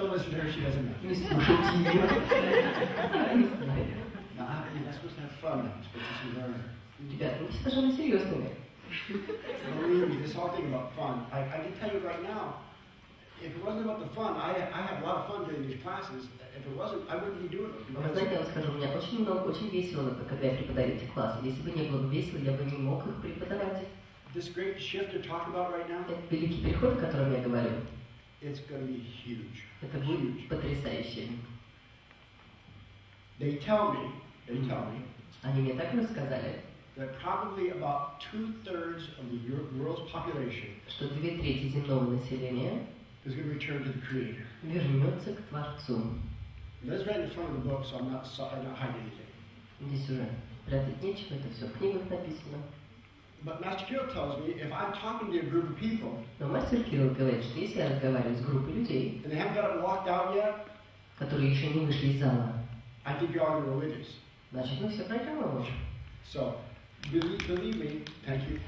don't listen to her, she doesn't know. Не слушайте ее. Не знаю. Now, you're not supposed to have fun, you're supposed to learn. Ребята, мы все должны быть серьезными. Believe me, this whole thing about fun, I can tell you right now, if it wasn't about the fun, I have a lot of fun during these classes. If it wasn't, I wouldn't be doing it. Вы знаете, я вам скажу, у меня очень весело, когда я преподаю эти классы. Если бы не было бы весело, я бы не мог их преподавать. This great shift they're talking about right now, Этот великий переход, о котором я говорю, it's going to be huge. это будет потрясающе. They tell me, Они мне так рассказали, that probably about 2/3 of the world's population что 2/3 земного населения is going to return to the Creator. вернется к Творцу. That's right in front of the book, so I'm not hiding anything. Здесь уже прятать нечего, это все в книгах написано. But Master Kirill tells me if I'm talking to a group of people, Но мастер Кирилл говорит, что если я разговариваю с группой людей, and they haven't got walked out yet, которые еще не вышли из зала, I think you're all going to religious. значит, мы все пройдем его. So, believe me, thank you.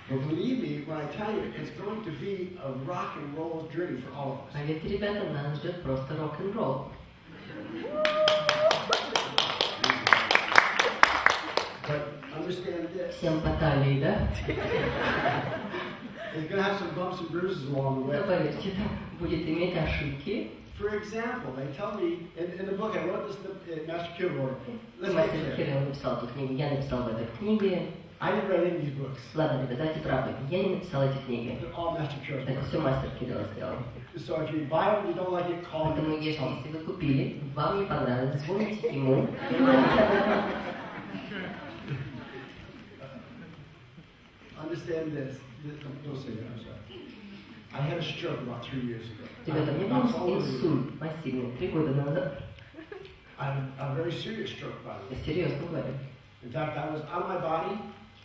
But believe me when I tell you, it's going to be a rock and roll journey for all of us. А ведь, ребята, нас ждет просто рок-н-ролл. But understand this. Всем по талии, да? It's going to have some bumps and bruises along the way. Но поверьте, там будет иметь ошибки. For example, they tell me in the book I wrote this. Master Kirill wrote it. Мастер Кирилл написал эту книгу, я написал в этой книге. I didn't write any of these books. Ладно, ребята, давайте правду. Я не написал эти книги. They're all Master Kirill. Это все мастер Кирилл сделал. So if you buy them, you don't like it, call Поэтому, me. если вы купили, вам не понравилось, звоните ему. Understand this. Don't say that. I'm sorry. I had a stroke about 3 years ago. Ребята, мне был инсульт массивный 3 года назад. A very serious stroke, by the Я way. серьезно говорю. In fact, I was out of my body,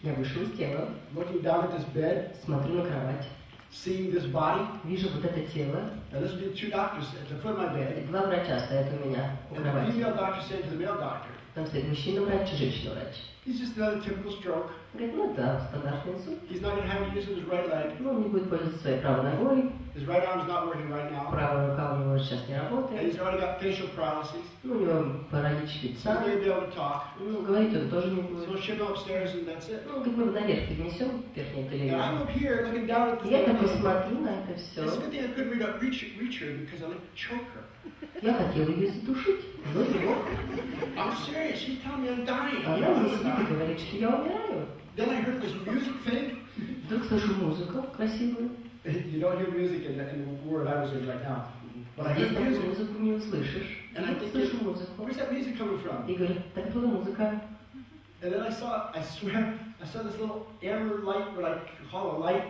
Я вышел из тела, looking down at this bed, смотрю на кровать, seeing this body. вижу вот это тело. And this would be 2 doctors at the foot of my bed. 2 врача стоят у меня у And the кровати. female doctor said to the male doctor, Там стоит мужчина-врач и женщина-врач. he's just another typical stroke. Говорит, ну да, стандартный инсульт. He's not going to have to use his right leg. Ну, он не будет пользоваться своей правой ногой. His right arm's not working right now. Правая рука у него сейчас не And работает. he's already got facial paralysis. Ну, у него паралич He's лица. not going to be able to talk. Ну, говорить он тоже не So будет. we'll ship him upstairs and that's it. Ну, говорит, мы его наверх перенесем, верхний And I'm телевизор. up here looking down at this Я такой thing. смотрю на это It's все. a good thing I couldn't reach her because I like to choke her. Я хотела ее задушить, но не мог. I'm serious. She's telling me I'm dying. You Она know мне I'm сидит и dying. говорит, что я умираю. Then I heard this music thing. Вдруг слышу музыку красивую. You don't hear music in the word I was in right now. But I Здесь heard такую music. музыку не услышишь. And I Я think, слышу музыку. where's that music coming from? И говорю, так была музыка. And then I saw this little amber light, what I call a light.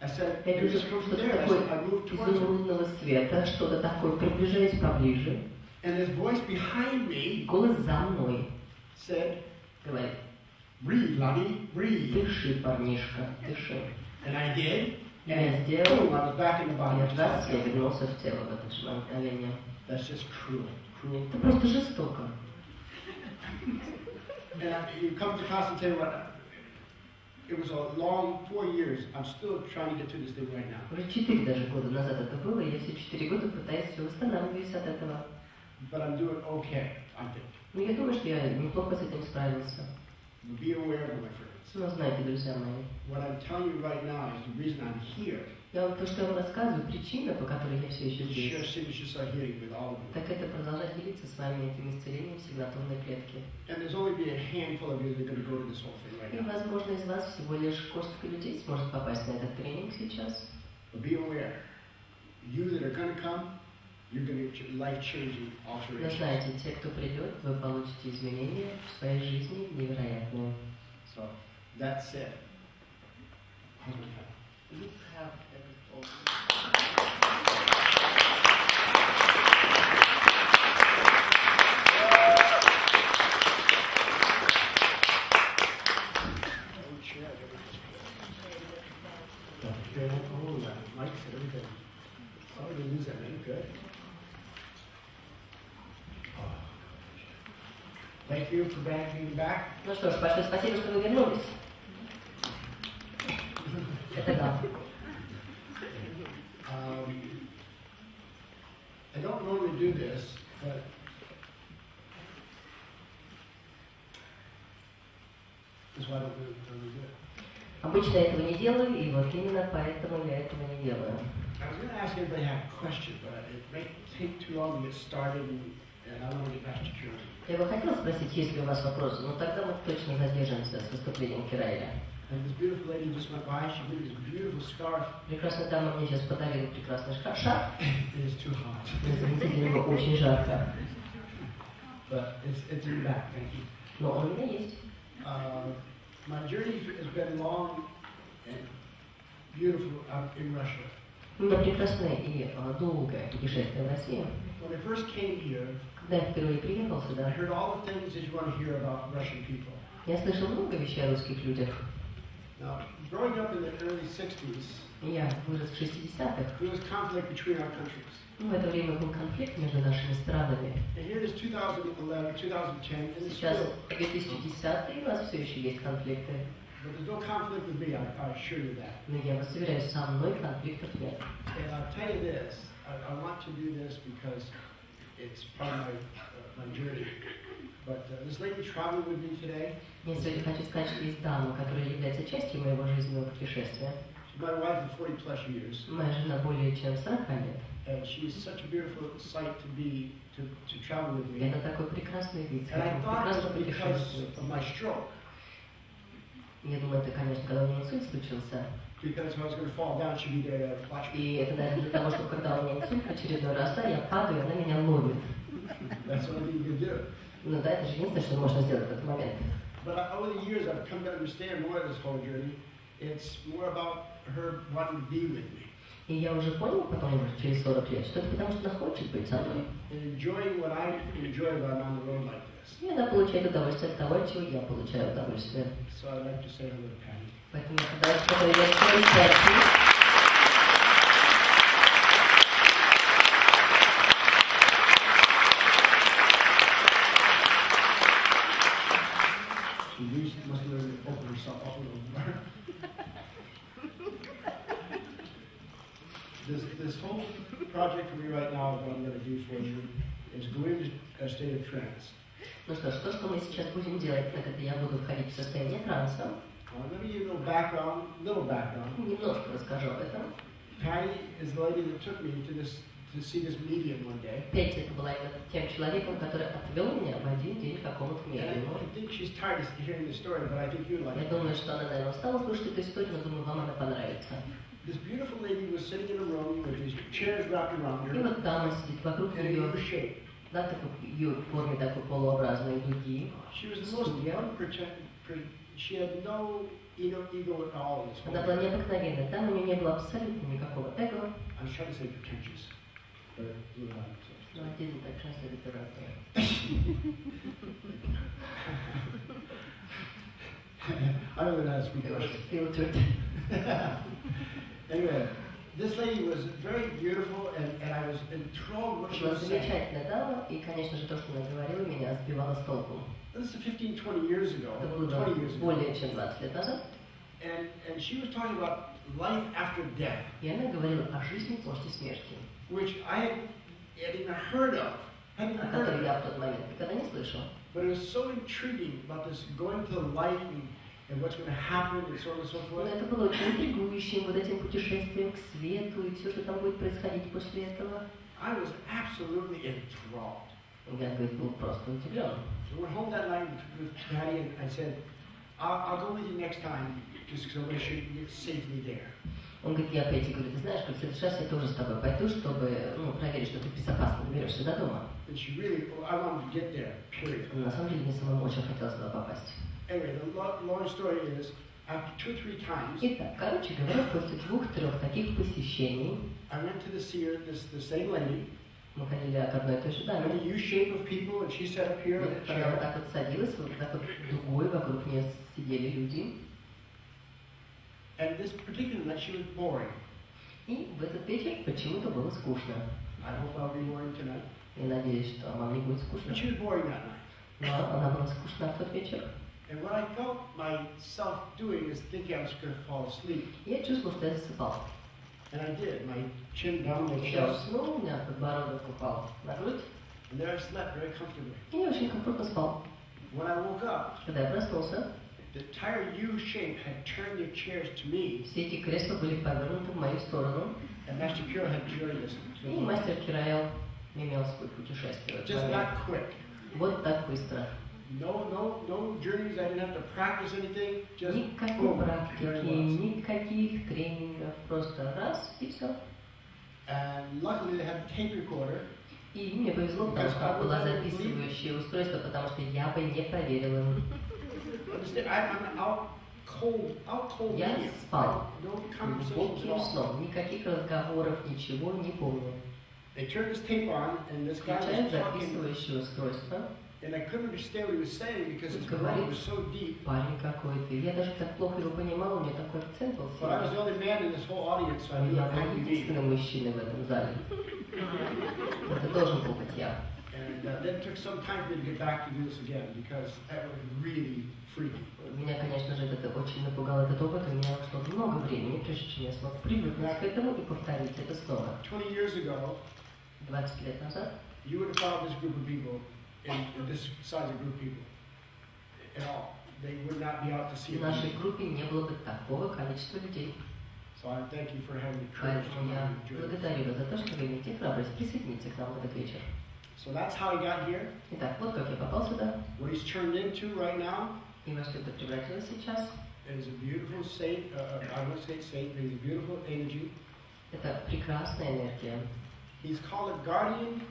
I said, Я it вижу just comes from что-то there. I такое said, I moved towards her. изумрудного цвета, что-то такое, приближаясь поближе. And this voice behind me Голос за мной said, говорит, breathe, Lonnie, breathe. дыши, парнишка, дыши. And I did. Я And сделал, boom, I was back in the body. и раз я вернулся в тело в это же мгновение. That's just cruel. Cruel. Это просто жестоко. And you come to class and tell you what, it was a long 4 years. I'm still trying to get to this thing right now. Уже 4 даже года назад это было, и я все 4 года пытаюсь все восстанавливаюсь от этого. But I'm doing okay, I think. Но я думаю, что я неплохо с этим справился. Be aware of it, my friends. Но знаете, друзья мои, What I'm telling you right now is the reason I'm here. то, что я вам рассказываю, причина, по которой я все еще To share здесь, signature site healing with all of you. так это продолжать делиться с вами этим исцелением сигнатурной клетки. And there's only be a handful of you that are going to go to this whole thing right И, now. возможно, из вас всего лишь горстка людей сможет попасть на этот тренинг сейчас. But be aware. You that are going to come, you're going to get life-changing Но alterations. знаете, те, кто придет, вы получите изменения в своей жизни невероятные. So, that said, how's my time? You have everything. Mike said everything. Sorry to lose that man. Good. Thank you for being back. Ну что ж, большое спасибо, что вы вернулись. Это да. this, but that's why I don't really do it. Обычно я этого не делаю, и вот именно поэтому я этого не делаю. I was going to ask everybody to have a question, but it may take too long to get started, and I don't want to get back to Kiraëля. Я бы хотела спросить, есть ли у вас вопросы, но тогда мы точно задержимся с выступлением Кираэля. Прекрасная дама мне сейчас подарила прекрасный шарф. Извините, для него очень жарко. Но он у меня есть. My journey has been long and beautiful out in Russia. У меня прекрасное и долгое путешествие в Россию. When I first came here, когда я впервые приехал сюда, I heard all the things that you want to hear about Russian people. Я слышал много вещей о русских людях. Now, growing up in the early 60s, я вырос в 60-х. There was conflict between our countries. В это время был конфликт между нашими странами. And here it is 2011, 2010, and сейчас 2010 и у нас все еще есть конфликты. But there's no conflict with me, I assure you that. Но я вас уверяю, со мной конфликтов нет. And I'll tell you this, I want to do this because it's part of my journey. But this lady traveled with me today. Я сегодня хочу сказать, что есть дама, которая является частью моего жизненного путешествия. My wife of 40 plus years. Моя жена более чем 40 лет. And she is such a beautiful sight to travel with me. Это такой прекрасный вид. And I thought it was because of my stroke. Я думаю, это, конечно, когда у меня инсульт случился. Because if I was going to fall down, she'd be there to watch me. И это, наверное, для того, чтобы когда у меня инсульт в очередной раз, да, я падаю, она меня ловит. That's what you can do. Ну да, это же единственное, что можно сделать в этот момент. But over the years, I've come to understand more of this whole journey. It's more about her wanting to be with me. И я уже понял потом, через 40 лет, что это потому, что она хочет быть со мной. Enjoying what I enjoy when I'm on the road like this. И она получает удовольствие от того, от чего я получаю удовольствие. So I'd like to say hello to Patty. Поэтому я пытаюсь поприветствовать Пати. She must learn to open herself up a little more. This whole project for me right now, what I'm going to do for you, is go into a state of trance. Ну что ж, то, что мы сейчас будем делать, так это я буду входить в состояние транса. Let me give you a little background. Немножко расскажу об этом. Patty is the lady that took me to see this medium one day. Петти это была именно тем человеком, который отвел меня в один день к какому-то медиуму. I think she's tired of hearing the story, but I think you'd like it. Я думаю, что она, наверное, устала слушать эту историю, но думаю, вам она понравится. This beautiful lady was sitting in a room with these chairs wrapped around her. И вот дама сидит вокруг нее, да, такой ее в форме такой полуобразной дуги. She was the most unprotected. She had no ego at all in this whole. Она была необыкновенная, там у нее не было абсолютно никакого эго. I was trying to say pretentious, but No, I didn't. I translated it right there. I don't know how to speak Russian. Filtered. Anyway, this lady was very beautiful, and I was enthralled with what she was saying. Замечательная дама, и, конечно же, то, что она говорила, меня сбивало с толку. This is 15-20 years ago. Это было 20 years ago. более чем 20 лет назад. And she was talking about life after death. И она говорила о жизни после смерти. Which I had even heard of. О которой я в тот момент никогда не слышал. But it was so intriguing about this going to the light and what's going to happen and so on and so forth. Но это было очень интригующим, вот этим путешествием к свету и все, что там будет происходить после этого. I was absolutely enthralled. Я, говорит, был просто удивлен. So I went home that night with Patty and I said, I'll go with you next time, just because I want to make sure you get safely there. Он говорит, я Петти, говорю, ты знаешь, в следующий раз я тоже с тобой пойду, чтобы проверить, что ты безопасно доберешься до дома. And she really, I wanted to get there, period. На самом деле, мне самому очень хотелось туда попасть. Anyway, the long story is, after 2 or 3 times, Итак, короче говоря, после 2-3 таких посещений, I went to see her, the same lady. мы ходили к одной и той же даме. A U-shape of people, and she sat up here. Она вот так вот садилась, вот так вот дугой, вокруг нее сидели люди. And this particular night, she was boring. И в этот вечер почему-то было скучно. I hope I'll be boring tonight. И надеюсь, что вам не будет скучно. But she was boring that night. Но она была скучна в тот вечер. And what I felt myself doing is thinking I was going to fall asleep. Я чувствовал, что я засыпал. And I did. My chin down my Я chest. уснул, у меня подбородок упал на грудь, And there I slept very comfortably. и я очень комфортно спал. When I woke up, Когда я проснулся, the entire U shape had turned their chairs to me, все эти кресла были повернуты в мою сторону, and Master Kira had joined us. и мастер Кираэля имел свое путешествие. Just that quick. Вот так быстро. No journeys. I didn't have to practice anything. Just Никакой boom. практики, никаких тренингов, просто раз и все. And luckily they had a tape recorder. И мне повезло, потому что там было записывающее устройство, потому что я бы не поверил им. I'm out cold. Я спал. No conversations at Глубоким all. сном. Никаких разговоров, ничего не помню. They turned this tape on, and this guy Включают was talking, записывающее устройство. and I couldn't understand what he was saying because his mouth was so deep. Парень какой-то. Я даже так плохо его понимал, у него такой акцент был But I was сильный. the only man in this whole audience, so I knew Я it был had to be me. единственным мужчиной в этом зале. Это должен был быть я. And then it took some time for me to get back to do this again because that was really freaky. Меня, конечно же, это очень напугал этот опыт, у меня ушло много времени, прежде чем я смог привыкнуть к этому и повторить это снова. 20 years ago, 20 лет назад you would have found this group of people in this size of group of people at all. They would not be out to see в нашей it. группе не было бы такого количества людей. So I thank you for having the courage to Поэтому я come and join us. благодарю вас за то, что вы имеете храбрость присоединиться к нам в этот вечер. So that's how I got here. Итак, вот как я попал сюда, What he's turned into right now и во что это превратилось сейчас. is a beautiful saint. I won't say saint, but he's a beautiful energy. Это прекрасная энергия. He's called a guardian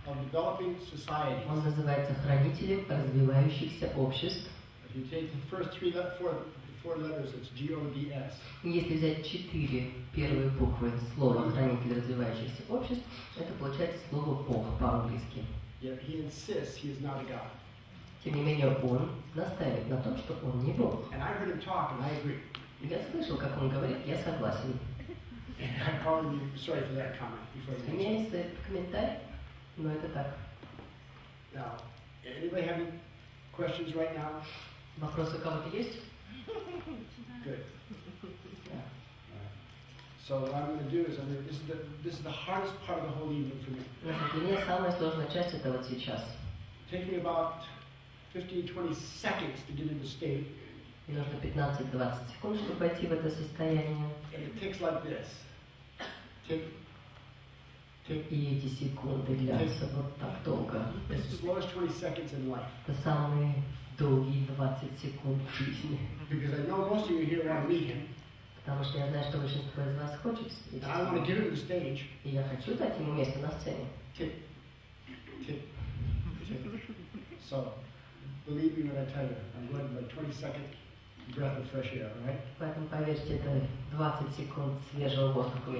of developing societies. Он называется хранителем развивающихся обществ. If you take the first four letters, it's G-O-D-S. И если взять 4 первые буквы слова «хранитель развивающихся обществ», это получается слово «Бог» по-английски. Yet he insists he is not a God. Тем не менее, он настаивает на том, что он не Бог. And I heard him talk, and I agree. Я слышал, как он говорит, я согласен. And I'm probably sorry for that comment before У you меня answer. есть этот комментарий, но это так. Now, anybody have any questions right now? Вопросы у кого-то есть? Good. Да. So what I'm going to do is, this is the hardest part of the whole evening for me. Значит, для меня самая сложная часть это вот сейчас. It takes me about 15-20 seconds to get into state, Мне нужно 15-20 секунд, чтобы пойти в это состояние. and it takes like this. Tick, tick. И эти секунды длятся вот так долго. It's the slowest 20 seconds in life. Это самые долгие 20 секунд в жизни. Because I know most of you here want to meet him, Потому что я знаю, что большинство из вас хочет встретить. and I want to get him to the stage. И я хочу дать ему место на сцене. Tick, tick, tick. So, believe me when I tell you, I'm going to like 20-second breath of fresh air, right? Поэтому, поверьте, это 20 секунд свежего воздуха.